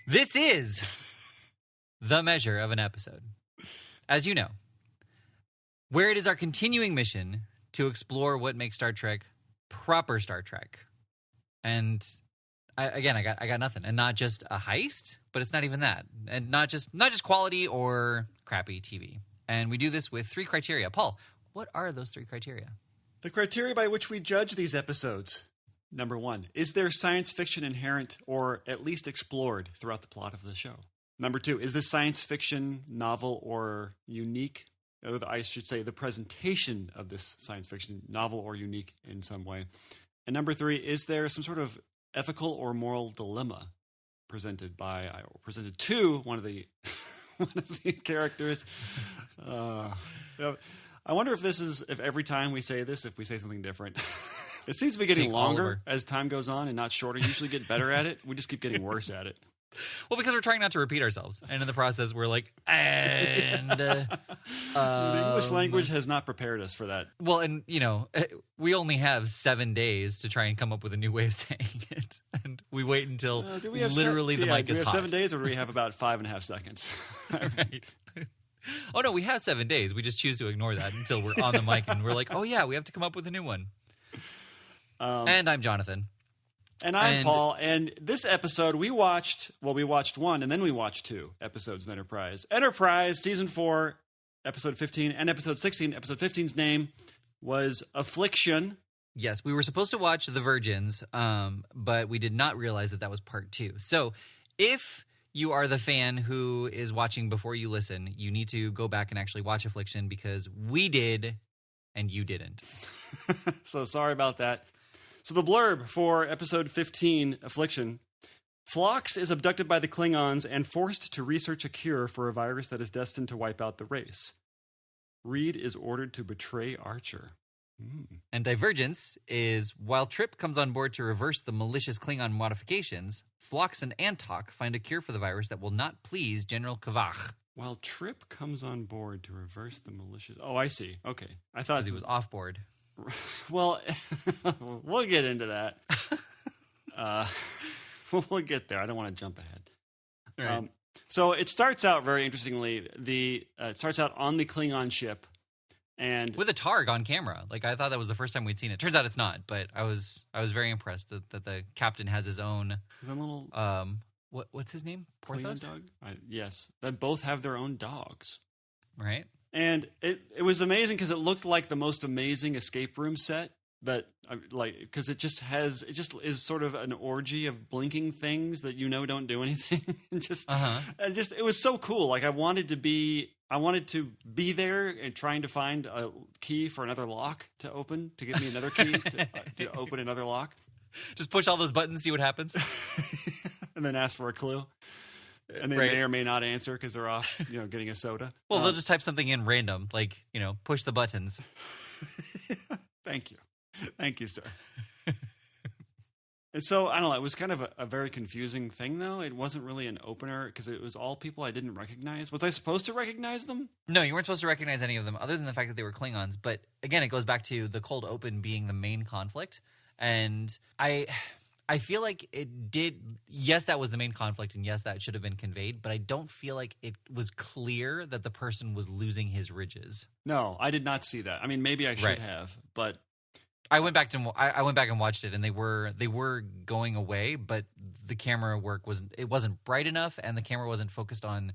This is The Measure of an Episode. As you know, where it is our continuing mission to explore what makes Star Trek proper Star Trek. And I got nothing. And not just a heist, but it's not even that. And not just quality or crappy TV. And we do this with 3 criteria. Paul, what are those 3 criteria? The criteria by which we judge these episodes. Number 1, is there science fiction inherent or at least explored throughout the plot of the show? Number 2, is this science fiction novel or unique? Or I should say the presentation of this science fiction novel or unique in some way. And number 3, is there some sort of ethical or moral dilemma presented to one of the characters? I wonder if every time we say this, if we say something different. It seems to be getting longer as time goes on and not shorter. You usually get better at it. We just keep getting worse at it. Well, because we're trying not to repeat ourselves. And in the process, we're like, and... the English language has not prepared us for that. Well, and, we only have 7 days to try and come up with a new way of saying it. And we wait until literally the mic is hot. Do we have 7 days or do we have about 5.5 seconds? Right. Oh, no, we have 7 days. We just choose to ignore that until we're on the mic and we're like, oh, yeah, we have to come up with a new one. And I'm Jonathan. And I'm Paul. And this episode, we watched 1 and then we watched 2 episodes of Enterprise. Enterprise, Season 4, Episode 15, and Episode 16. Episode 15's name was Affliction. Yes, we were supposed to watch Divergence, but we did not realize that was part 2. So if you are the fan who is watching before you listen, you need to go back and actually watch Affliction because we did and you didn't. So sorry about that. So the blurb for episode 15, Affliction. Phlox is abducted by the Klingons and forced to research a cure for a virus that is destined to wipe out the race. Reed is ordered to betray Archer. And Divergence is, while Trip comes on board to reverse the malicious Klingon modifications, Phlox and Antok find a cure for the virus that will not please General Kavach. While Trip comes on board to reverse the malicious... Oh, I see. Okay. I thought... Because he was off board. Well, we'll get into that. We'll get there. I don't want to jump ahead. Right. So it starts out very interestingly. It starts out on the Klingon ship, and with a Targ on camera. Like I thought that was the first time we'd seen it. Turns out it's not. But I was very impressed that the captain has his own little what's his name? Porthos dog. Yes, that both have their own dogs. Right. And it was amazing because it looked like the most amazing escape room set that because it just is sort of an orgy of blinking things that don't do anything. And it was so cool. Like I wanted to be there and trying to find a key for another lock to open, to give me another key to open another lock. Just push all those buttons, see what happens. And then ask for a clue. And they may or may not answer because they're off, getting a soda. Well, they'll just type something in random, like, push the buttons. Thank you, sir. And so, I don't know, it was kind of a very confusing thing, though. It wasn't really an opener because it was all people I didn't recognize. Was I supposed to recognize them? No, you weren't supposed to recognize any of them other than the fact that they were Klingons. But again, it goes back to the cold open being the main conflict. And I feel like it did. Yes, that was the main conflict, and yes, that should have been conveyed. But I don't feel like it was clear that the person was losing his ridges. No, I did not see that. I mean, maybe I should have, but I went back and watched it, and they were going away, but the camera work wasn't bright enough, and the camera wasn't focused on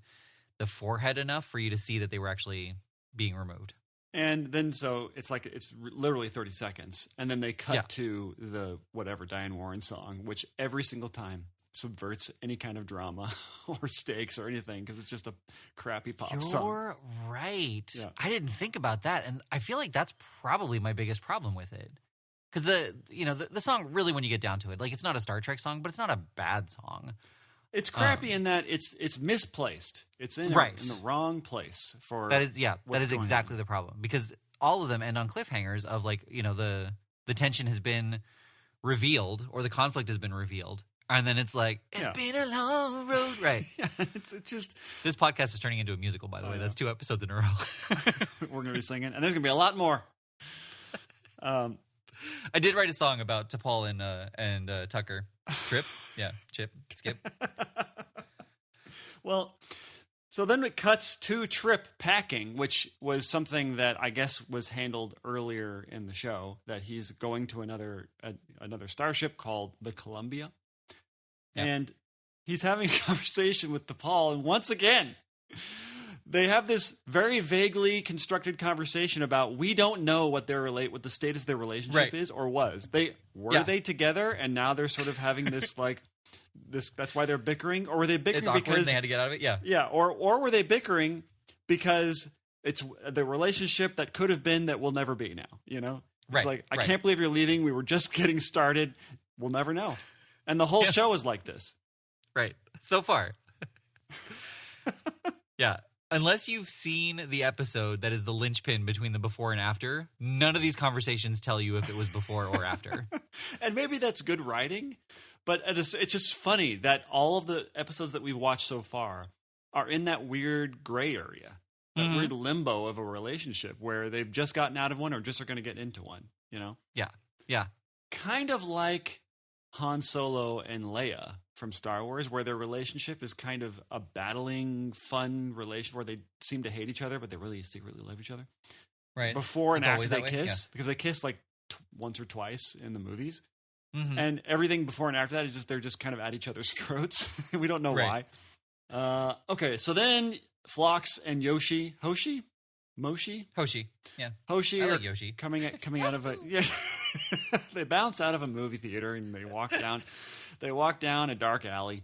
the forehead enough for you to see that they were actually being removed. And then so it's literally 30 seconds. And then they cut to the whatever Diane Warren song, which every single time subverts any kind of drama or stakes or anything because it's just a crappy pop song. You're right. Yeah. I didn't think about that. And I feel like that's probably my biggest problem with it. Because the song really, when you get down to it, like it's not a Star Trek song, but it's not a bad song. It's crappy in that it's misplaced. It's in the wrong place for that is exactly the problem because all of them end on cliffhangers of the tension has been revealed or the conflict has been revealed, and then it's like it's been a long road, right? Yeah, it's just this podcast is turning into a musical. By the way, that's 2 episodes in a row. We're gonna be singing, and there's gonna be a lot more. I did write a song about T'Pol and Tucker. Trip, yeah, Chip, Skip. Well, so then it cuts to Trip packing, which was something that I guess was handled earlier in the show, that he's going to another starship called the Columbia. Yeah. And he's having a conversation with T'Pol, and once again, they have this very vaguely constructed conversation about we don't know what the status of their relationship is or was. They together, and now they're sort of having this like this. That's why they're bickering, or were they bickering It's awkward because and they had to get out of it? Yeah. yeah, or were they bickering because it's the relationship that could have been that will never be now? You know, it's like I can't believe you're leaving. We were just getting started. We'll never know. And the whole show is like this. Right. So far. Yeah. Unless you've seen the episode that is the linchpin between the before and after, none of these conversations tell you if it was before or after. And maybe that's good writing, but it's just funny that all of the episodes that we've watched so far are in that weird gray area, that weird limbo of a relationship where they've just gotten out of one or just are going to get into one, you know? Yeah. Yeah. Kind of like Han Solo and Leia from Star Wars, where their relationship is kind of a battling, fun relation where they seem to hate each other, but they really secretly love each other. Right. Before and It's after always they that way, kiss, because they kiss like once or twice in the movies. Mm-hmm. And everything before and after that is just they're just kind of at each other's throats. We don't know why. Okay, so then Phlox and Hoshi, Yeah. Hoshi I are like Yoshi. coming out of a they bounce out of a movie theater and they walk down a dark alley,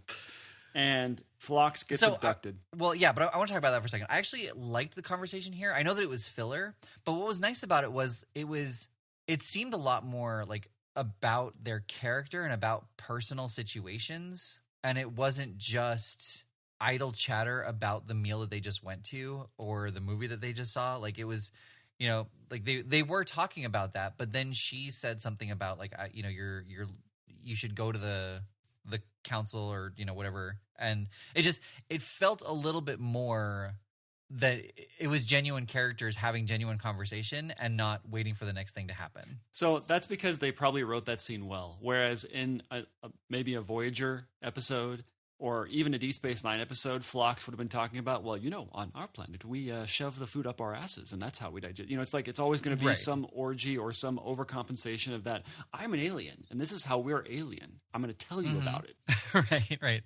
and Phlox gets abducted. Well, yeah, but I want to talk about that for a second. I actually liked the conversation here. I know that it was filler, but what was nice about it was it seemed a lot more like about their character and about personal situations, and it wasn't just idle chatter about the meal that they just went to or the movie that they just saw. Like it was, you know, like they were talking about that, but then she said something about like, you know, you should go to the council or, you know, whatever. And it felt a little bit more that it was genuine characters having genuine conversation and not waiting for the next thing to happen. So that's because they probably wrote that scene well. Whereas in maybe a Voyager episode, or even a Deep Space Nine episode, Phlox would have been talking about, well, you know, on our planet, we shove the food up our asses, and that's how we digest. You know, it's like it's always going to be some orgy or some overcompensation of that. I'm an alien, and this is how we're alien. I'm going to tell you about it. Right.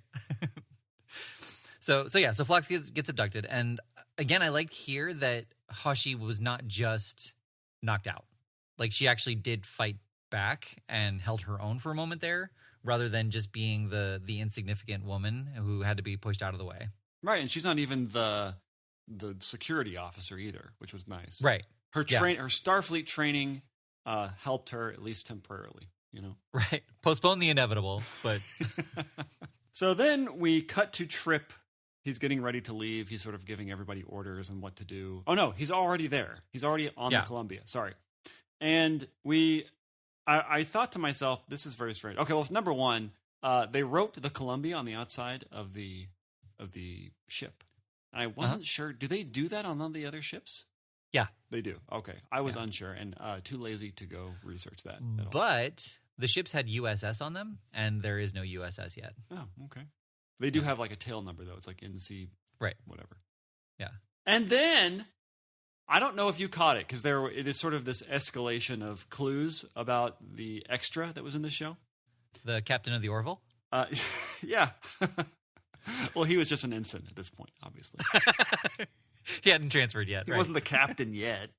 So Phlox gets abducted, and again, I liked here that Hoshi was not just knocked out. Like she actually did fight back and held her own for a moment there, rather than just being the insignificant woman who had to be pushed out of the way. Right, and she's not even the security officer either, which was nice. Right. Her Starfleet training helped her, at least temporarily, you know? Right. Postpone the inevitable, but... So then we cut to Trip. He's getting ready to leave. He's sort of giving everybody orders on what to do. Oh, no, he's already there. He's already on the Columbia. Sorry. And I thought to myself, this is very strange. Okay, well, number one, they wrote the Columbia on the outside of the ship. And I wasn't sure. Do they do that on all the other ships? Yeah. They do. Okay. I was unsure and too lazy to go research that at all. But the ships had USS on them, and there is no USS yet. Oh, okay. They do have like a tail number, though. It's like NC whatever. Yeah. And then... I don't know if you caught it, because it is sort of this escalation of clues about the extra that was in the show. The captain of the Orville? Yeah. Well, he was just an ensign at this point, obviously. He hadn't transferred yet. He wasn't the captain yet.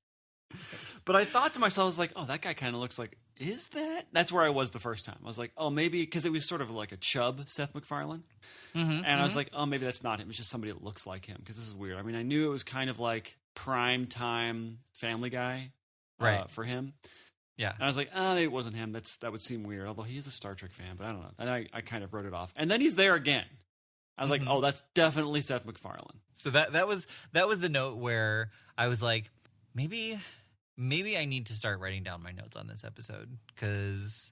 But I thought to myself, I was like, oh, that guy kind of looks like, is that? That's where I was the first time. I was like, oh, maybe, because it was sort of like a chub Seth MacFarlane. And I was like, oh, maybe that's not him. It's just somebody that looks like him, because this is weird. I mean, I knew it was kind of like prime time Family Guy for him. Yeah. And I was like, maybe it wasn't him. That would seem weird, although he is a Star Trek fan, but I don't know. And I kind of wrote it off. And then he's there again. I was like, oh, that's definitely Seth MacFarlane. So that was the note where I was like, maybe I need to start writing down my notes on this episode, because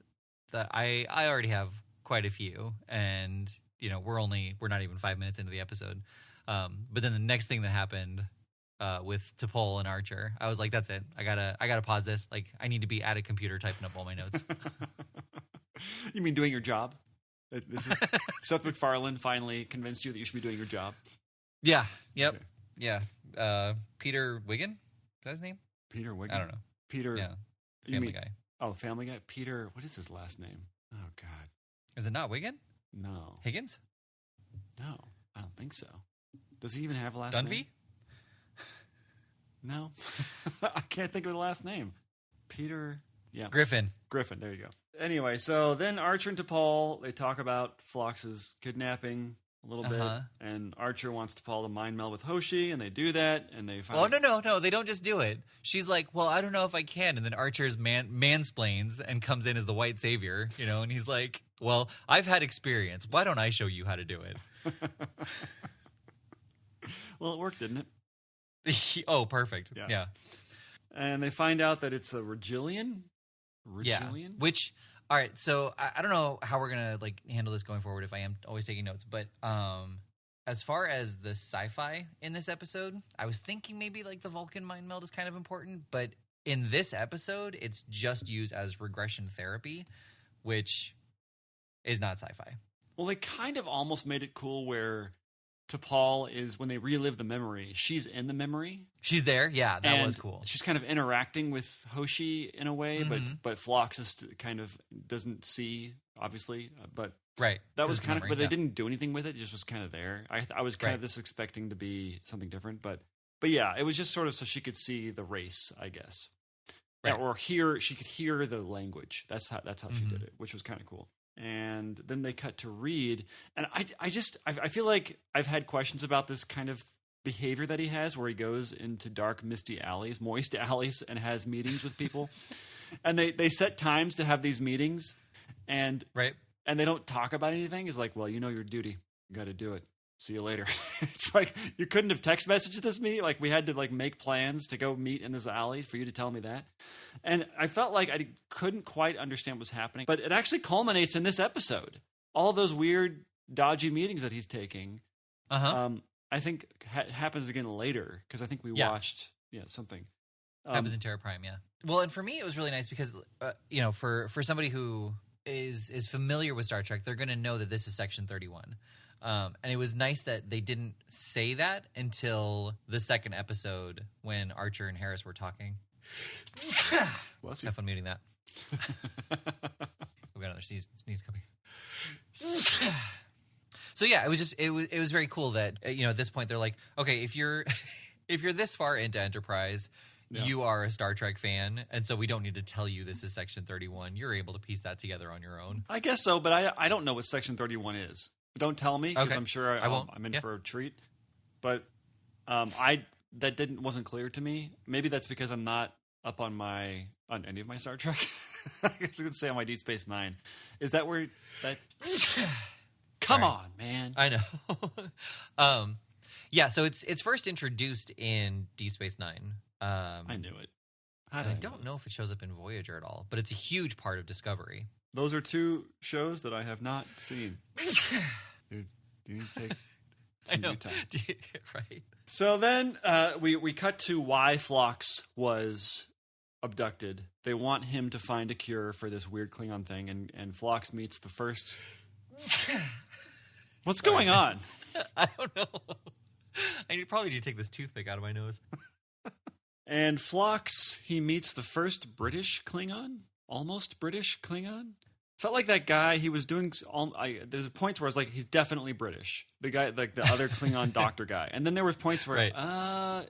I already have quite a few, and you know we're not even 5 minutes into the episode. But then the next thing that happened with T'Pol and Archer, I was like, that's it. I gotta pause this. Like, I need to be at a computer typing up all my notes. You mean doing your job This is Seth MacFarlane finally convinced you that you should be doing your job. Yeah. Yep. Okay. Yeah. Peter Wiggin? Is that his name? Peter Wiggin? I don't know. Peter. Yeah. Family Guy. Oh, Family Guy? Peter, what is his last name? Oh, God. Is it not Wiggin? No. Higgins? No, I don't think so. Does he even have a last Dunphy? name? No. I can't think of the last name. Peter. Yeah. Griffin. There you go. Anyway, so then Archer and T'Pol, they talk about Phlox's kidnapping a little bit, and Archer wants T'Pol to mind meld with Hoshi, and they do that, and they finally... Well, no, they don't just do it. She's like, well, I don't know if I can, and then Archer's mansplains and comes in as the white savior, and he's like, well, I've had experience. Why don't I show you how to do it? Well, it worked, didn't it? Oh, perfect. Yeah. And they find out that it's a Regillian? Yeah. Which, all right, so I don't know how we're going to handle this going forward if I am always taking notes, but as far as the sci-fi in this episode, I was thinking maybe the Vulcan mind meld is kind of important, but in this episode, it's just used as regression therapy, which is not sci-fi. Well, they kind of almost made it cool where T'Pol is, when they relive the memory, she's in the memory. She's there, yeah, that was cool. She's kind of interacting with Hoshi in a way, but Phlox is kind of doesn't see, obviously, but right. That was kind of, but they didn't do anything with it. It just was kind of there. I was kind of this expecting to be something different, but yeah, it was just sort of so she could see the race, I guess, right. Or she could hear the language. That's how she did it, which was kind of cool. And then they cut to Reed, and I feel like I've had questions about this kind of behavior that he has, where he goes into dark, misty alleys, moist alleys, and has meetings with people. And they set times to have these meetings, and they don't talk about anything. It's like, well, you know your duty, you got to do it. See you later. It's like, you couldn't have text messaged this me. We had to make plans to go meet in this alley for you to tell me that. And I felt like I couldn't quite understand what was happening, but it actually culminates in this episode. All those weird, dodgy meetings that he's taking, I think happens again later, because I think we watched something. Happens in Terra Prime, yeah. Well, and for me, it was really nice because, for somebody who is familiar with Star Trek, they're going to know that this is Section 31. And it was nice that they didn't say that until the second episode when Archer and Harris were talking. Bless you. Have fun muting that. We've got another sneeze coming. So yeah, it was very cool that at this point they're like, okay, if you're this far into Enterprise, you are a Star Trek fan, and so we don't need to tell you this is Section 31. You're able to piece that together on your own. I guess so, but I don't know what Section 31 is. Don't tell me, because I'm sure I won't. I'm in for a treat. But wasn't clear to me. Maybe that's because I'm not up on any of my Star Trek. I was going to say on my Deep Space Nine. Is that where that? Come on, man. I know. Yeah. So it's first introduced in Deep Space Nine. I knew it. I don't know if it shows up in Voyager at all, but it's a huge part of Discovery. Those are two shows that I have not seen. Dude, you need to take some new time. Right. So then we cut to why Phlox was abducted. They want him to find a cure for this weird Klingon thing, and Phlox meets the first... What's going on? I don't know. I probably need to take this toothpick out of my nose. And Phlox, he meets the first British Klingon? Almost British Klingon? Felt like that guy, he was doing... there's points where I was like, he's definitely British. The guy, the other Klingon doctor guy. And then there was points where,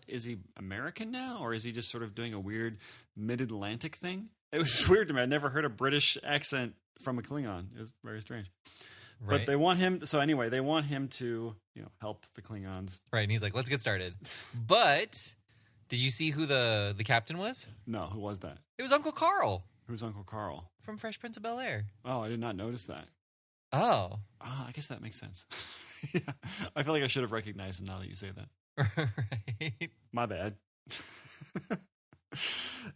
is he American now? Or is he just sort of doing a weird mid-Atlantic thing? It was weird to me. I'd never heard a British accent from a Klingon. It was very strange. Right. But they want him... So anyway, they want him to, help the Klingons. Right, and he's like, let's get started. But did you see who the captain was? No, who was that? It was Uncle Carl. Who's Uncle Carl? From Fresh Prince of Bel-Air. Oh, I did not notice that. Oh. I guess that makes sense. Yeah. I feel like I should have recognized him now that you say that. Right. My bad.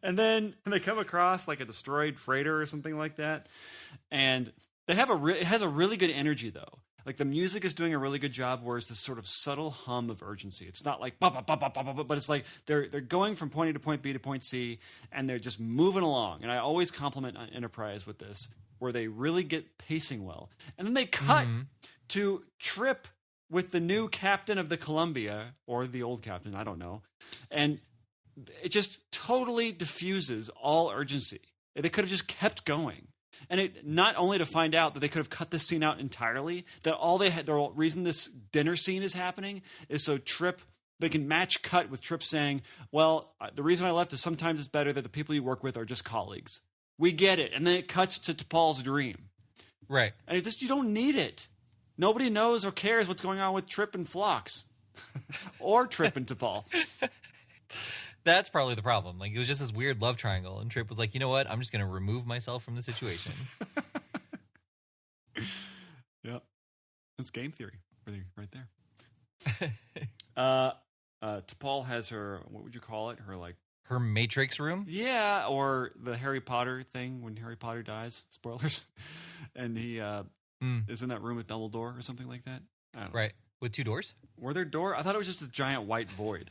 And then they come across a destroyed freighter or something like that. And they have it has a really good energy, though. The music is doing a really good job, where it's this sort of subtle hum of urgency. It's not like, bah, bah, bah, bah, bah, bah, but it's like they're going from point A to point B to point C, and they're just moving along. And I always compliment Enterprise with this. where they really get pacing well. And then they cut to Trip with the new captain of the Columbia, or the old captain, I don't know. And it just totally diffuses all urgency. They could have just kept going. And it not only to find out that they could have cut this scene out entirely, that all they had, the reason this dinner scene is happening is so Trip, they can match cut with Trip saying, well, the reason I left is sometimes it's better that the people you work with are just colleagues. We get it. And then it cuts to T'Pol's dream. Right. And it just, you don't need it. Nobody knows or cares what's going on with Trip and Phlox. Or Trip and T'Pol. That's probably the problem. Like, it was just this weird love triangle, and Trip was like, you know what? I'm just going to remove myself from the situation. Yep. That's game theory right there. T'Pol has her, what would you call it? Her Matrix room? Yeah, or the Harry Potter thing when Harry Potter dies. Spoilers. And he is in that room with Dumbledore or something like that. I don't know. Right. With 2 doors? Were there doors? I thought it was just a giant white void.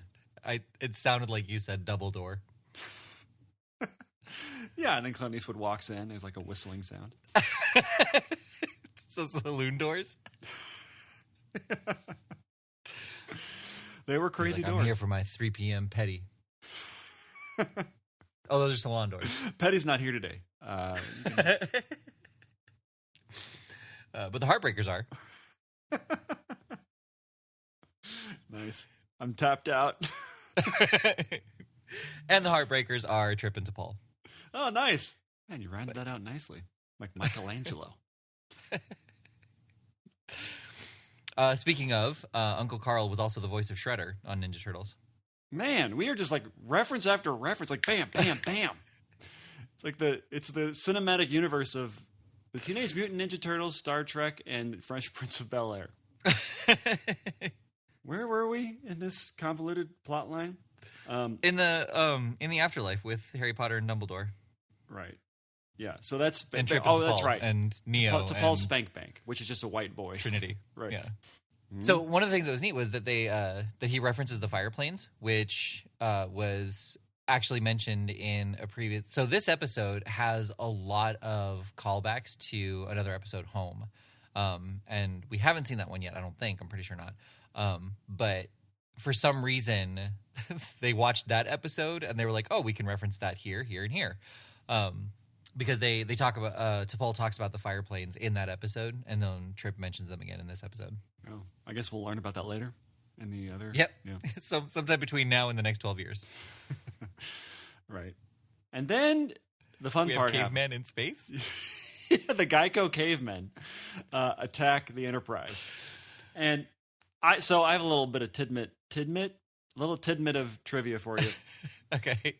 It sounded like you said double door. Yeah, and then Clint Eastwood walks in. There's like a whistling sound. So saloon doors? They were crazy doors. I'm here for my 3 p.m. petty. Oh, those are salon doors. Petty's not here today. But the Heartbreakers are. Nice. I'm tapped out. And the Heartbreakers are Trip and T'Pol. Oh, nice. Man, you rounded that out nicely. Like Michelangelo. Speaking of, Uncle Carl was also the voice of Shredder on Ninja Turtles. Man, we are just like reference after reference, like bam, bam, bam. It's like it's the cinematic universe of the Teenage Mutant Ninja Turtles, Star Trek, and Fresh Prince of Bel-Air. Where were we in this convoluted plot line? In the afterlife with Harry Potter and Dumbledore. Right. Yeah. So that's and Trip and T'Pol, that's right. And Neo T'Pol's Spank Bank, which is just a white boy. Trinity. Right. Yeah. Mm-hmm. So one of the things that was neat was that that he references the fire planes, which was actually mentioned in a previous. So this episode has a lot of callbacks to another episode, Home, and we haven't seen that one yet. I don't think. I'm pretty sure not. But for some reason, they watched that episode and they were like, "Oh, we can reference that here, here, and here." Because they talk about T'Pol talks about the fire planes in that episode, and then Trip mentions them again in this episode. Oh, I guess we'll learn about that later in the other. Yep. Yeah. Sometime between now and the next 12 years. Right. And then the fun part have cavemen in space. Yeah, the Geico cavemen attack the Enterprise, and I have a little bit of tidbit of trivia for you. Okay.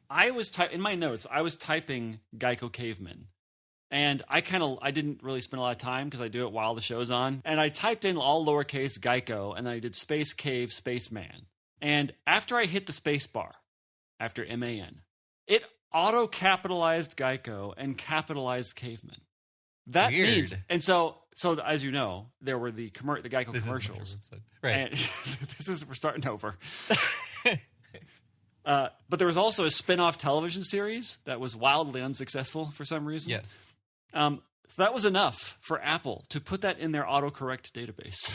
I was in my notes. I was typing Geico cavemen, and I didn't really spend a lot of time because I do it while the show's on. And I typed in all lowercase Geico, and then I did space cave spaceman. And after I hit the space bar, after MAN, it auto capitalized Geico and capitalized cavemen. That Weird. means, and so as you know, there were the Geico commercials. Right. And we're starting over. But there was also a spin-off television series that was wildly unsuccessful for some reason. Yes. So that was enough for Apple to put that in their autocorrect database,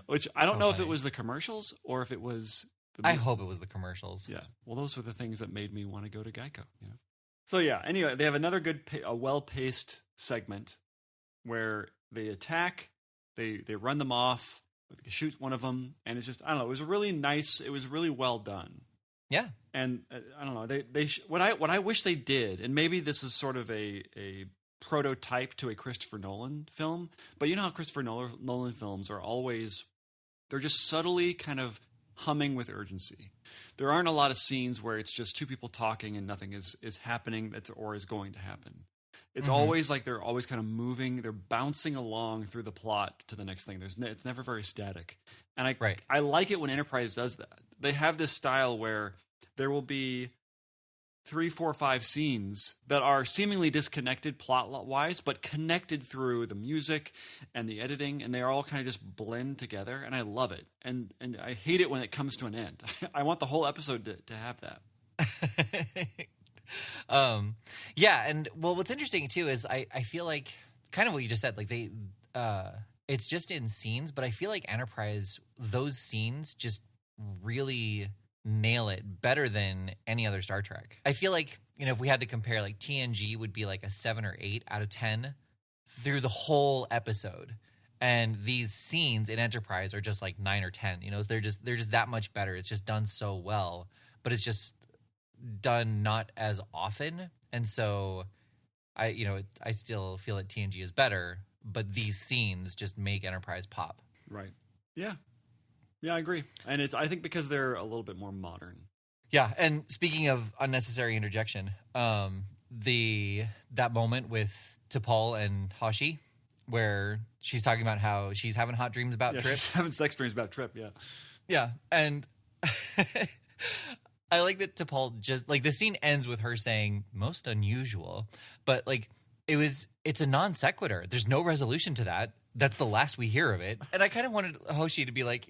which I don't know if it was the commercials or if it was... I hope it was the commercials. Yeah. Well, those were the things that made me want to go to Geico. You know? So yeah, anyway, they have another a well-paced segment where they attack, they run them off, they shoot one of them, and it's just, I don't know, it was really nice, it was really well done. Yeah, and I don't know. What I wish they did, and maybe this is sort of a prototype to a Christopher Nolan film. But you know how Christopher Nolan films are they're just subtly kind of humming with urgency. There aren't a lot of scenes where it's just two people talking and nothing is happening or is going to happen. It's always like they're always kind of moving. They're bouncing along through the plot to the next thing. It's never very static. And I like it when Enterprise does that. They have this style where there will be 3, 4, 5 scenes that are seemingly disconnected plot-wise, but connected through the music and the editing, and they all kind of just blend together, and I love it. And I hate it when it comes to an end. I want the whole episode to have that. Yeah, and well, what's interesting too is I feel like kind of what you just said, like it's just in scenes, but I feel like Enterprise, those scenes just really nail it better than any other Star Trek. I feel like, if we had to compare, like TNG would be like a 7 or 8 out of 10 through the whole episode. And these scenes in Enterprise are just like 9 or 10. They're just that much better. It's just done so well, but it's just done not as often. And so I still feel that TNG is better, but these scenes just make Enterprise pop. Right. Yeah. Yeah, I agree. And I think because they're a little bit more modern. Yeah, and speaking of unnecessary interjection, that moment with T'Pol and Hashi, where she's talking about how she's having hot dreams about Trip. She's having sex dreams about Trip, yeah. Yeah, and I like that T'Pol just, like, the scene ends with her saying, most unusual, but, like, it's a non sequitur. There's no resolution to that. That's the last we hear of it. And I kind of wanted Hoshi to be like,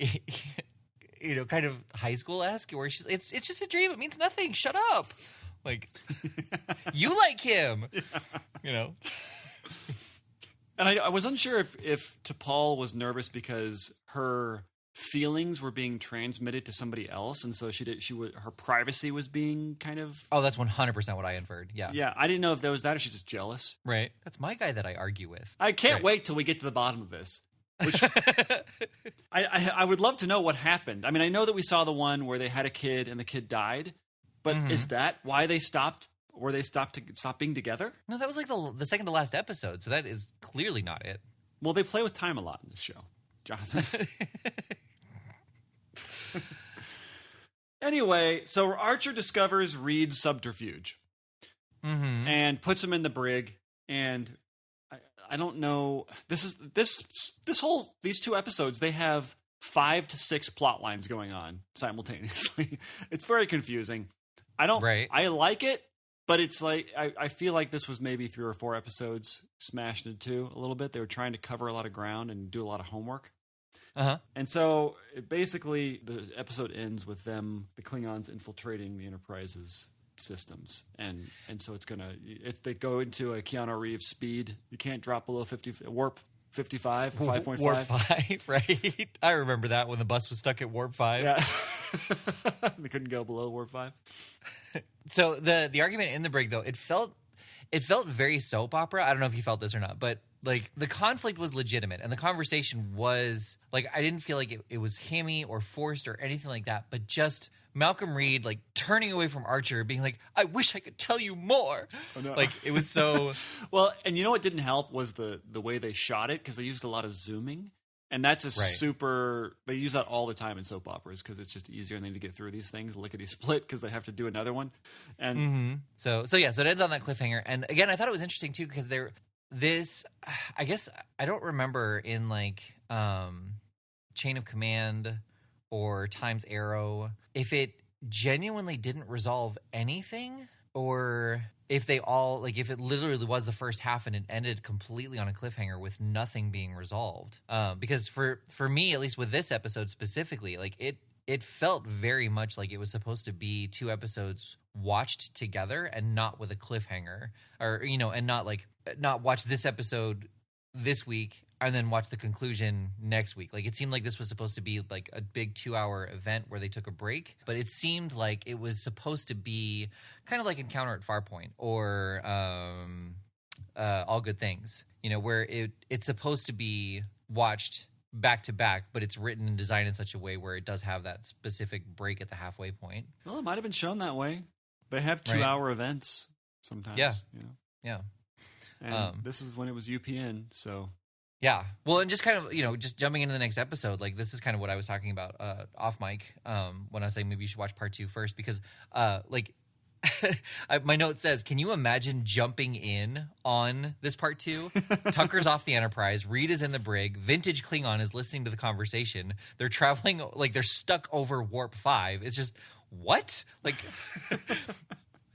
kind of high school-esque, where she's, it's just a dream. It means nothing. Shut up. Like, you like him, And I was unsure if T'Pol was nervous because her feelings were being transmitted to somebody else, and so her privacy was being kind of... Oh, that's 100% what I inferred, yeah. Yeah, I didn't know if there was that or she's just jealous. Right. That's my guy that I argue with. I can't wait till we get to the bottom of this. Which I would love to know what happened. I mean, I know that we saw the one where they had a kid and the kid died, but is that why they stopped... Or they stopped being together? No, that was like the second to last episode, so that is clearly not it. Well, they play with time a lot in this show, Jonathan. Anyway, so Archer discovers Reed's subterfuge and puts him in the brig. And I don't know. These 2 episodes, they have 5 to 6 plot lines going on simultaneously. It's very confusing. I like it. But it's like, I feel like this was maybe 3 or 4 episodes smashed into a little bit. They were trying to cover a lot of ground and do a lot of homework. And so basically the episode ends with the Klingons infiltrating the Enterprise's systems. And so they go into a Keanu Reeves speed. You can't drop below warp 55 or 5.5. Warp 5, right? I remember that when the bus was stuck at warp 5. Yeah. They couldn't go below warp 5. So the argument in the brig, though, it felt very soap opera. I don't know if you felt this or not, but like the conflict was legitimate and the conversation was like, I didn't feel like it was hammy or forced or anything like that, but just Malcolm Reed like turning away from Archer, being like, I wish I could tell you more. Oh, no. Like it was so well. And what didn't help was the way they shot it, because they used a lot of zooming. And that's they use that all the time in soap operas because it's just easier than to get through these things, lickety split, because they have to do another one. And so it ends on that cliffhanger. And again, I thought it was interesting too, because I guess I don't remember in like Chain of Command or Time's Arrow if it genuinely didn't resolve anything, or if they all, like, if it literally was the first half and it ended completely on a cliffhanger with nothing being resolved. Because for me, at least with this episode specifically, like it felt very much like it was supposed to be 2 episodes watched together and not with a cliffhanger, or, and not watch this episode this week and then watch the conclusion next week. Like, it seemed like this was supposed to be like a big 2-hour event where they took a break, but it seemed like it was supposed to be kind of like Encounter at Farpoint or All Good Things, where it's supposed to be watched back to back, but it's written and designed in such a way where it does have that specific break at the halfway point. Well, it might have been shown that way. They have 2-hour events sometimes. Yeah. Yeah. And this is when it was UPN, so... Yeah. Well, and just kind of, just jumping into the next episode, like, this is kind of what I was talking about off mic when I was saying maybe you should watch part 2 first, because, my note says, can you imagine jumping in on this part 2? Tucker's off the Enterprise. Reed is in the brig. Vintage Klingon is listening to the conversation. They're traveling, like, they're stuck over warp 5. It's just, what? Like...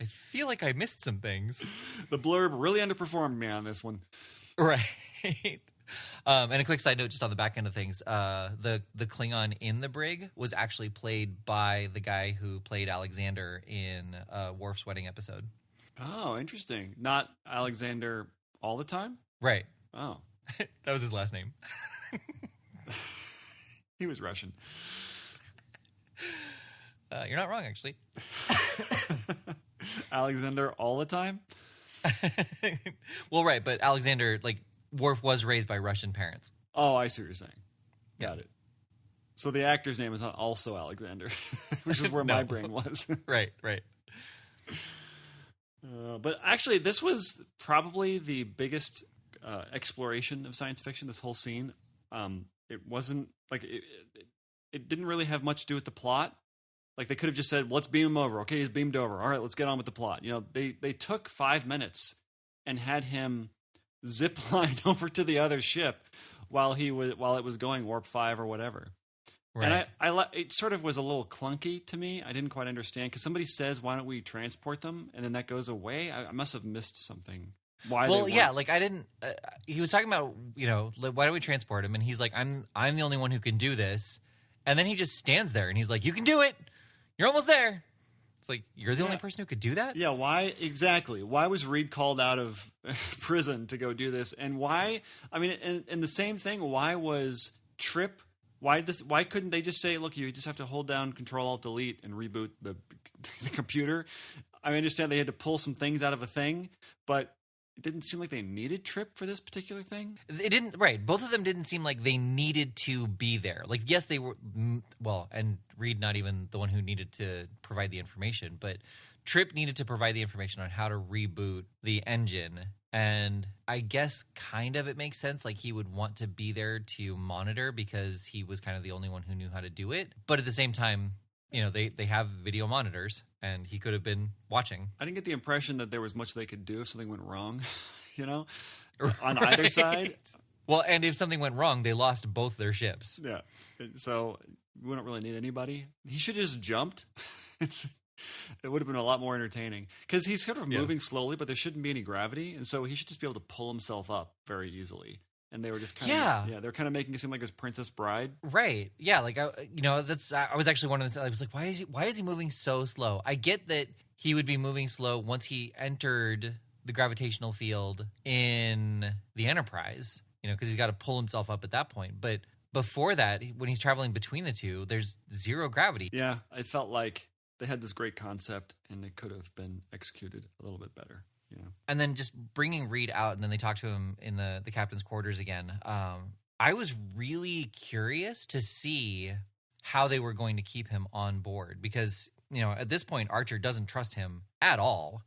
I feel like I missed some things. The blurb really underperformed me on this one. Right. And a quick side note, just on the back end of things, the Klingon in the brig was actually played by the guy who played Alexander in Worf's wedding episode. Oh, interesting. Not Alexander all the time? Right. Oh. That was his last name. He was Russian. You're not wrong, actually. Alexander all the time? Well, right, but Alexander, like, Worf was raised by Russian parents. Oh, I see what you're saying. Yeah. Got it. So the actor's name is not also Alexander, which is where No. my brain was. Right. But actually, this was probably the biggest exploration of science fiction, this whole scene. It wasn't, like, it didn't really have much to do with the plot. Like, they could have just said, let's beam him over. Okay, he's beamed over. All right, let's get on with the plot. You know, they took 5 minutes and had him zip line over to the other ship while it was going warp 5 or whatever. Right. And it sort of was a little clunky to me. I didn't quite understand because somebody says, "Why don't we transport them?" and then that goes away. I must have missed something. Why? Well, yeah, like I didn't. He was talking about, you know, like, why don't we transport him? And he's like, I'm the only one who can do this. And then he just stands there and he's like, you can do it. You're almost there. It's like, you're the only person who could do that? Yeah, why exactly? Why was Reed called out of prison to go do this? And why? I mean, and the same thing. Why was Trip? Why couldn't they just say, look, you just have to hold down Control-Alt-Delete and reboot the computer? I understand they had to pull some things out of a thing, but it didn't seem like they needed Trip for this particular thing. It didn't, right. Both of them didn't seem like they needed to be there. Like, yes, they were, well, and Reed not even the one who needed to provide the information, but Trip needed to provide the information on how to reboot the engine. And I guess kind of it makes sense. Like, he would want to be there to monitor because he was kind of the only one who knew how to do it. But at the same time, you know, they have video monitors and he could have been watching. I didn't get the impression that there was much they could do if something went wrong, you know, on either side. Well, and if something went wrong, they lost both their ships. Yeah. So we don't really need anybody. He should have just jumped. It would have been a lot more entertaining because he's sort of moving slowly, but there shouldn't be any gravity. And so he should just be able to pull himself up very easily. And they were just kind of, they're kind of making it seem like it was Princess Bride. Right. Yeah. Like, I was actually one of the, I was like, why is he moving so slow? I get that he would be moving slow once he entered the gravitational field in the Enterprise, you know, because he's got to pull himself up at that point. But before that, when he's traveling between the two, there's zero gravity. Yeah. I felt like they had this great concept and it could have been executed a little bit better. You know. And then just bringing Reed out, and then they talk to him in the captain's quarters again. I was really curious to see how they were going to keep him on board because, you know, at this point, Archer doesn't trust him at all.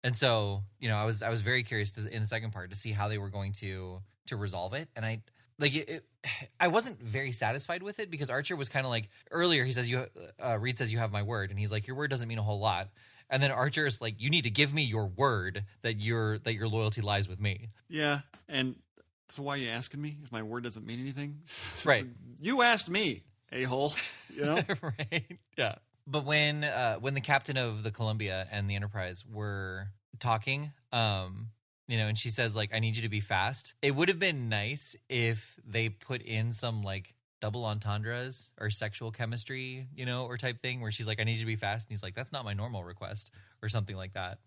And so, you know, I was very curious in the second part to see how they were going to resolve it. And I wasn't very satisfied with it because Archer was kind of like, earlier he says, Reed says, you have my word. And he's like, your word doesn't mean a whole lot. And then Archer is like, you need to give me your word that your loyalty lies with me. Yeah. And so why are you asking me if my word doesn't mean anything? Right. You asked me, a-hole, you know? Right. Yeah. But when the captain of the Columbia and the Enterprise were talking, you know, and she says, like, I need you to be fast. It would have been nice if they put in some, like, double entendres or sexual chemistry, you know, or type thing where she's like, I need you to be fast. And he's like, that's not my normal request or something like that.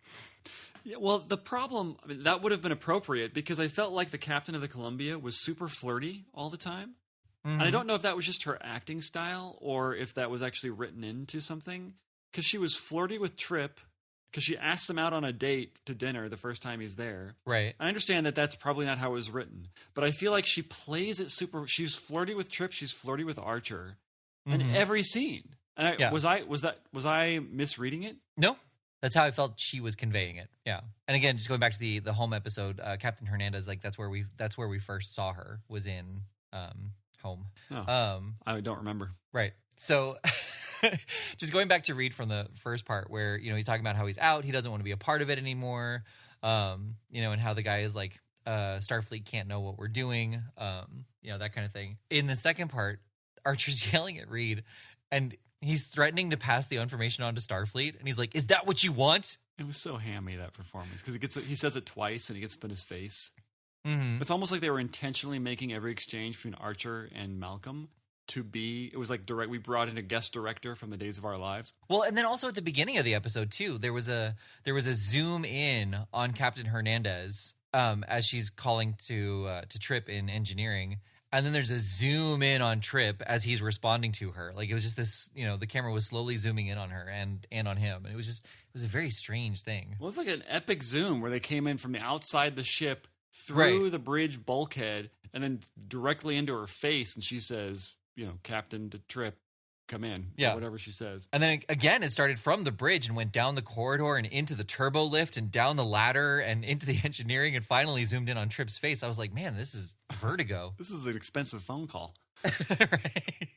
Yeah, well, the problem, I mean, that would have been appropriate because I felt like the captain of the Columbia was super flirty all the time. Mm-hmm. And I don't know if that was just her acting style or if that was actually written into something because she was flirty with Trip because she asks him out on a date to dinner the first time he's there. Right. I understand that that's probably not how it was written, but I feel like she plays it super. She's flirty with Trip. She's flirty with Archer, in every scene. And was I misreading it? No, that's how I felt she was conveying it. Yeah. And again, just going back to the home episode, Captain Hernandez, like that's where we first saw her was in Home. Oh, I don't remember. Right. So. Just going back to Reed from the first part where, you know, he's talking about how he's out. He doesn't want to be a part of it anymore. You know, and how the guy is like, Starfleet can't know what we're doing. You know, that kind of thing. In the second part, Archer's yelling at Reed and he's threatening to pass the information on to Starfleet. And he's like, is that what you want? It was so hammy, that performance, because he says it twice and he gets up in his face. Mm-hmm. It's almost like they were intentionally making every exchange between Archer and Malcolm to be. It was like direct. We brought in a guest director from the Days of Our Lives. Well, and then also at the beginning of the episode too, there was a zoom in on Captain Hernandez as she's calling to Trip in engineering, and then there's a zoom in on Trip as he's responding to her. Like it was just this, the camera was slowly zooming in on her and on him, and it was a very strange thing. Well, it was like an epic zoom where they came in from the outside the ship through the bridge bulkhead and then directly into her face, and she says, Captain to Trip, come in. Yeah. Or whatever she says. And then again, it started from the bridge and went down the corridor and into the turbo lift and down the ladder and into the engineering and finally zoomed in on Trip's face. I was like, man, this is vertigo. This is an expensive phone call. Right.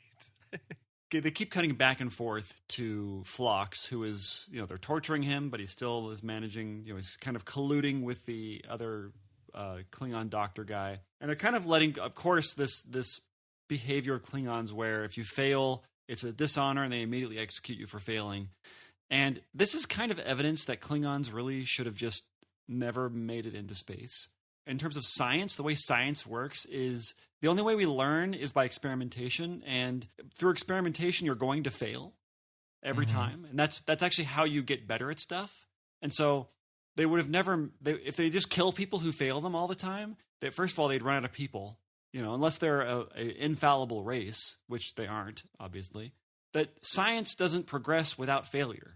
They keep cutting back and forth to Phlox, who is, they're torturing him, but he still is managing, he's kind of colluding with the other Klingon doctor guy. And they're kind of letting, of course, this behavior of Klingons where if you fail, it's a dishonor and they immediately execute you for failing. And this is kind of evidence that Klingons really should have just never made it into space. In terms of science, the way science works is the only way we learn is by experimentation. And through experimentation, you're going to fail every time. And that's actually how you get better at stuff. And so they would have never, if they just kill people who fail them all the time, first of all, they'd run out of people, unless they're an infallible race, which they aren't, obviously, that science doesn't progress without failure.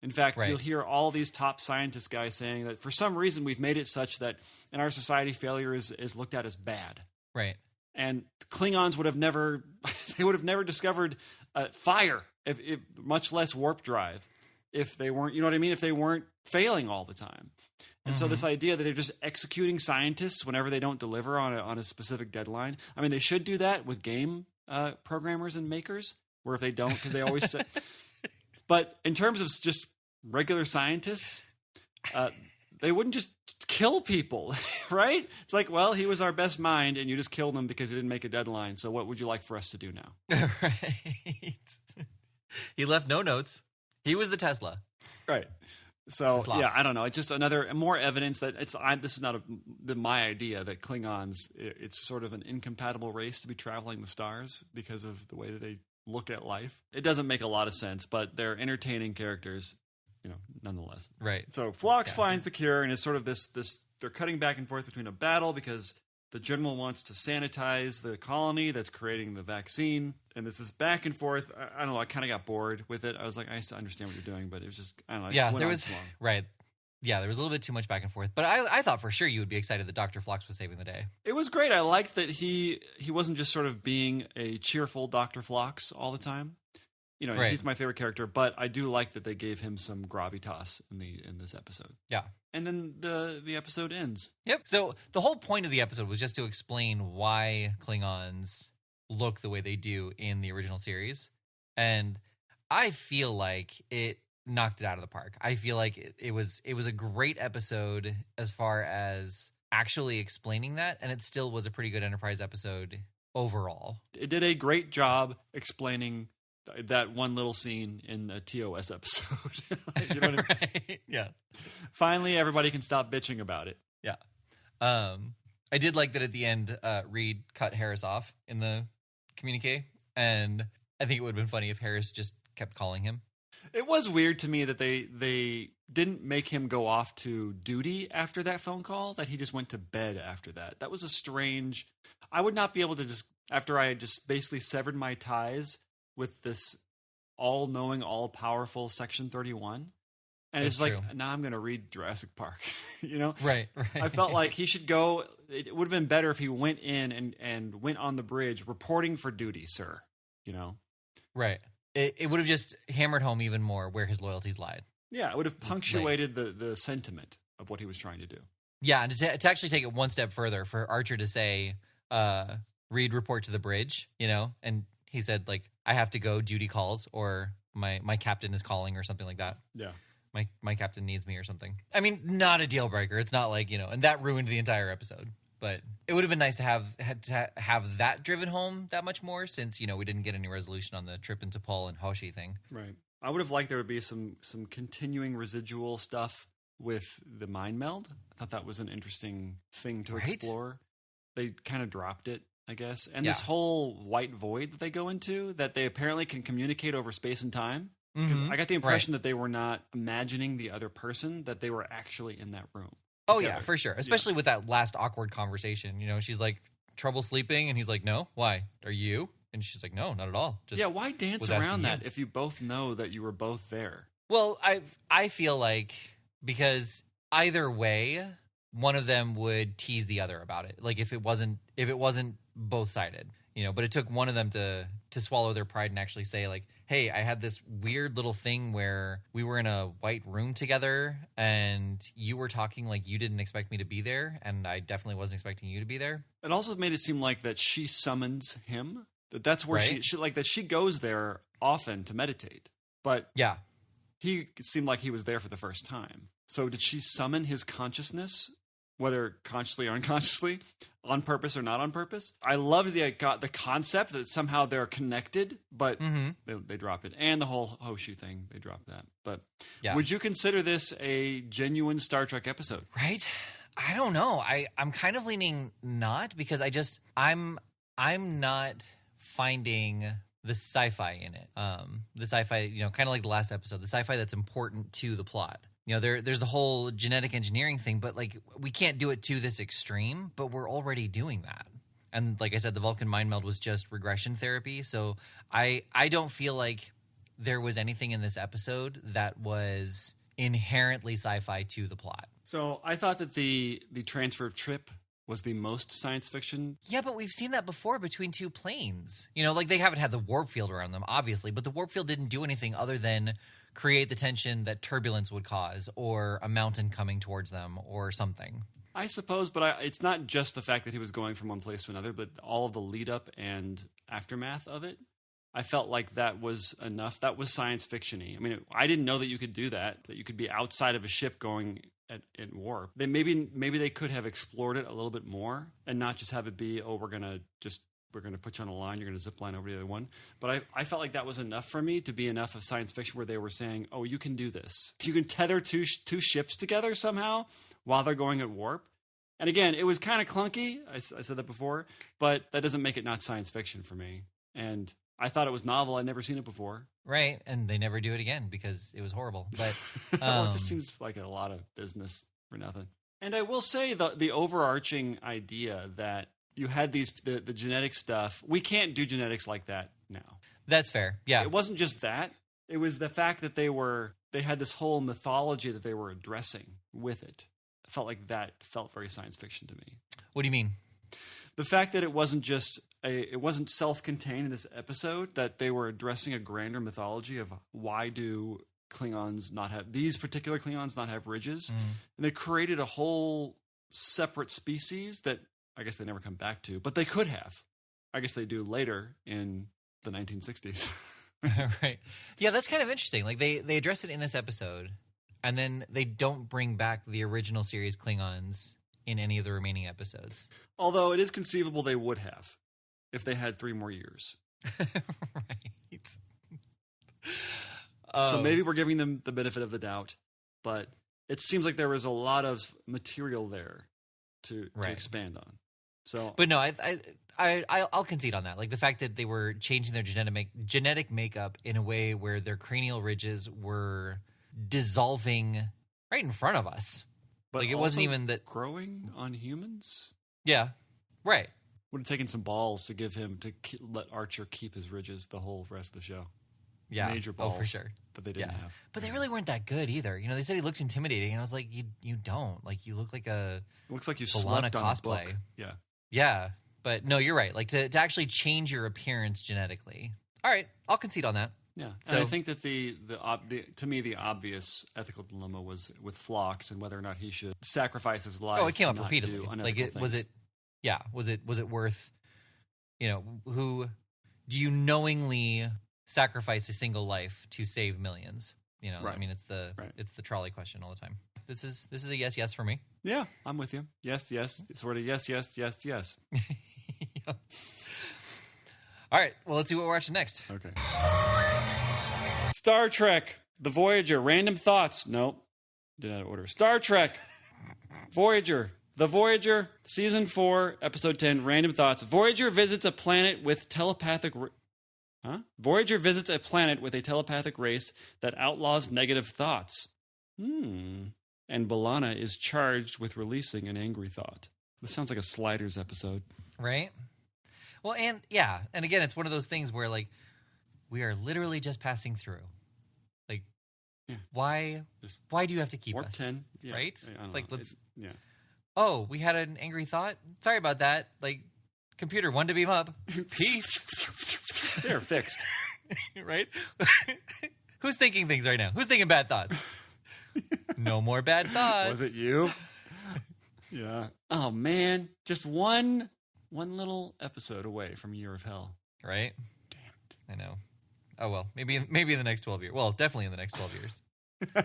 In fact, you'll hear all these top scientist guys saying that for some reason we've made it such that in our society failure is looked at as bad. Right. And Klingons would have never, they would have never discovered fire, if much less warp drive, if they weren't, if they weren't failing all the time. And so this idea that they're just executing scientists whenever they don't deliver on a specific deadline. I mean, they should do that with game programmers and makers, where if they don't, because they always say. But in terms of just regular scientists, they wouldn't just kill people, right? It's like, well, he was our best mind, and you just killed him because he didn't make a deadline. So what would you like for us to do now? Right. He left no notes. He was the Tesla. Right. So, yeah, I don't know. It's just more evidence that this is not my idea that Klingons, it's sort of an incompatible race to be traveling the stars because of the way that they look at life. It doesn't make a lot of sense, but they're entertaining characters, nonetheless. Right. So Phlox finds the cure, and it's sort of this, they're cutting back and forth between a battle because the general wants to sanitize the colony that's creating the vaccine. And this is back and forth. I don't know. I kind of got bored with it. I was like, I understand what you're doing, but it was just, I don't know. Yeah, there was, right. Yeah, there was a little bit too much back and forth. But I thought for sure you would be excited that Dr. Phlox was saving the day. It was great. I liked that he wasn't just sort of being a cheerful Dr. Phlox all the time. He's my favorite character, but I do like that they gave him some gravitas in this episode. Yeah. And then the episode ends. Yep. So the whole point of the episode was just to explain why Klingons look the way they do in the original series. And I feel like it knocked it out of the park. I feel like it was a great episode as far as actually explaining that, and it still was a pretty good Enterprise episode overall. It did a great job explaining that one little scene in the TOS episode. You know what I mean? Yeah. Finally, everybody can stop bitching about it. Yeah. I did like that at the end, Reed cut Harris off in the communique, and I think it would have been funny if Harris just kept calling him. It was weird to me that they didn't make him go off to duty after that phone call, that he just went to bed after that. That was a strange... I would not be able to just... After I had just basically severed my ties with this all-knowing, all-powerful Section 31. And it's like, now I'm going to read Jurassic Park, Right. I felt like he should go... It would have been better if he went in and went on the bridge reporting for duty, sir, Right. It would have just hammered home even more where his loyalties lied. Yeah, it would have punctuated the sentiment of what he was trying to do. Yeah, and to actually take it one step further, for Archer to say, Reed, report to the bridge, and he said, like, I have to go, duty calls, or my captain is calling, or something like that. Yeah. My captain needs me or something. I mean, not a deal breaker. It's not like, and that ruined the entire episode. But it would have been nice to have that driven home that much more, since, we didn't get any resolution on the Trip and T'Pol and Hoshi thing. Right. I would have liked there would be some continuing residual stuff with the mind meld. I thought that was an interesting thing to explore. They kind of dropped it I guess. And this whole white void that they go into, that they apparently can communicate over space and time. Because I got the impression that they were not imagining the other person, that they were actually in that room. Oh, yeah, for sure. Especially with that last awkward conversation. You know, she's like, trouble sleeping? And he's like, no. Why? Are you? And she's like, no, not at all. Just why dance around that if you both know that you were both there? Well, I feel like because either way, one of them would tease the other about it. Like if it wasn't both sided, you know, but it took one of them to swallow their pride and actually say like, hey, I had this weird little thing where we were in a white room together and you were talking like you didn't expect me to be there. And I definitely wasn't expecting you to be there. It also made it seem like that she summons him, that's where she like that she goes there often to meditate. But yeah, he seemed like he was there for the first time. So did she summon his consciousness, whether consciously or unconsciously, on purpose or not on purpose? I love the concept that somehow they're connected, but they drop it. And the whole Hoshu thing, they dropped that. But would you consider this a genuine Star Trek episode? Right? I don't know. I'm kind of leaning not, because I'm not finding the sci-fi in it. The sci-fi, you know, kind of like the last episode, the sci-fi that's important to the plot. You know, there's the whole genetic engineering thing, but like we can't do it to this extreme, but we're already doing that. And like I said, the Vulcan mind meld was just regression therapy. So I don't feel like there was anything in this episode that was inherently sci-fi to the plot. So I thought that the transfer of Trip was the most science fiction. Yeah, but we've seen that before between two planes. You know, like they haven't had the warp field around them, obviously, but the warp field didn't do anything other than create the tension that turbulence would cause, or a mountain coming towards them, or something. I suppose, but it's not just the fact that he was going from one place to another, but all of the lead up and aftermath of it. I felt like that was enough. That was science fiction-y. I mean, I didn't know that you could do that you could be outside of a ship going at warp. Maybe they could have explored it a little bit more and not just have it be, oh, we're gonna put you on a line, you're gonna zip line over the other one. But I felt like that was enough for me to be enough of science fiction where they were saying, oh, you can do this. You can tether two ships together somehow while they're going at warp. And again, it was kind of clunky. I said that before, but that doesn't make it not science fiction for me. And I thought it was novel. I'd never seen it before. Right, and they never do it again because it was horrible. But well, it just seems like a lot of business for nothing. And I will say the overarching idea that you had the genetic stuff. We can't do genetics like that now. That's fair. Yeah, it wasn't just that. It was the fact that they had this whole mythology that they were addressing with it. I felt like that felt very science fiction to me. What do you mean? The fact that it wasn't self-contained in this episode, that they were addressing a grander mythology of why do Klingons not have these particular Klingons not have ridges, and they created a whole separate species that I guess they never come back to, but they could have. I guess they do later in the 1960s. Right. Yeah, that's kind of interesting. Like they address it in this episode, and then they don't bring back the original series Klingons in any of the remaining episodes. Although it is conceivable they would have if they had 3 more years. Right. So maybe we're giving them the benefit of the doubt, but it seems like there was a lot of material there to expand on. So, but no, I'll concede on that. Like the fact that they were changing their genetic makeup in a way where their cranial ridges were dissolving right in front of us. But like it wasn't even that growing on humans. Yeah, right. Would have taken some balls to give him to let Archer keep his ridges the whole rest of the show. Yeah, major balls. Oh, for sure. That they didn't have. But they really weren't that good either. You know, they said he looks intimidating, and I was like, you don't. Like you look like a. It looks like you Balana slept on cosplay. A book. Yeah. Yeah, but no, you're right. Like to actually change your appearance genetically. All right, I'll concede on that. Yeah, so, and I think that the to me the obvious ethical dilemma was with Phlox and whether or not he should sacrifice his life. Oh, it came up repeatedly. Like, was it worth? You know, who do you knowingly sacrifice a single life to save millions? You know, I mean, it's the trolley question all the time. This is a yes for me. Yeah, I'm with you. Yes, sort of yes. Yep. All right, well, let's see what we're watching next. Okay. Star Trek, The Voyager, Random Thoughts. Nope. Did out of order. Star Trek, Voyager, The Voyager, Season 4, Episode 10, Random Thoughts. Voyager visits a planet with Voyager visits a planet with a telepathic race that outlaws negative thoughts. And B'Elanna is charged with releasing an angry thought. This sounds like a Sliders episode. Right? Well, and again, it's one of those things where, like, we are literally just passing through. Like, why do you have to keep Warp us? 10. Yeah. Right? Like, let's... Yeah. Oh, we had an angry thought? Sorry about that. Like, computer, one to beam up. Peace. They're fixed. Right? Who's thinking things right now? Who's thinking bad thoughts? No more bad thoughts. Was it you? Yeah. Oh, man. Just one little episode away from Year of Hell. Right? Damn it. I know. Oh, well. Maybe in the next 12 years. Well, definitely in the next 12 years.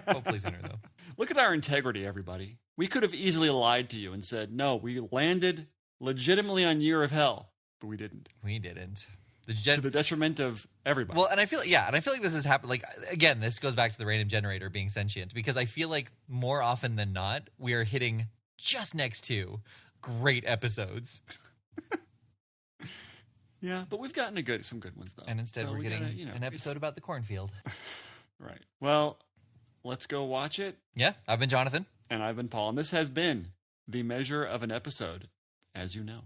Hopefully sooner, though. Look at our integrity, everybody. We could have easily lied to you and said, no, we landed legitimately on Year of Hell, but we didn't. We didn't. To the detriment of everybody. Well, and I feel like this has happened. Like, again, this goes back to the random generator being sentient, because I feel like more often than not, we are hitting just next to great episodes. Yeah, but we've gotten some good ones, though. And instead we're getting an episode about the cornfield. Right. Well, let's go watch it. Yeah, I've been Jonathan. And I've been Paul. And this has been The Measure of an Episode, as you know.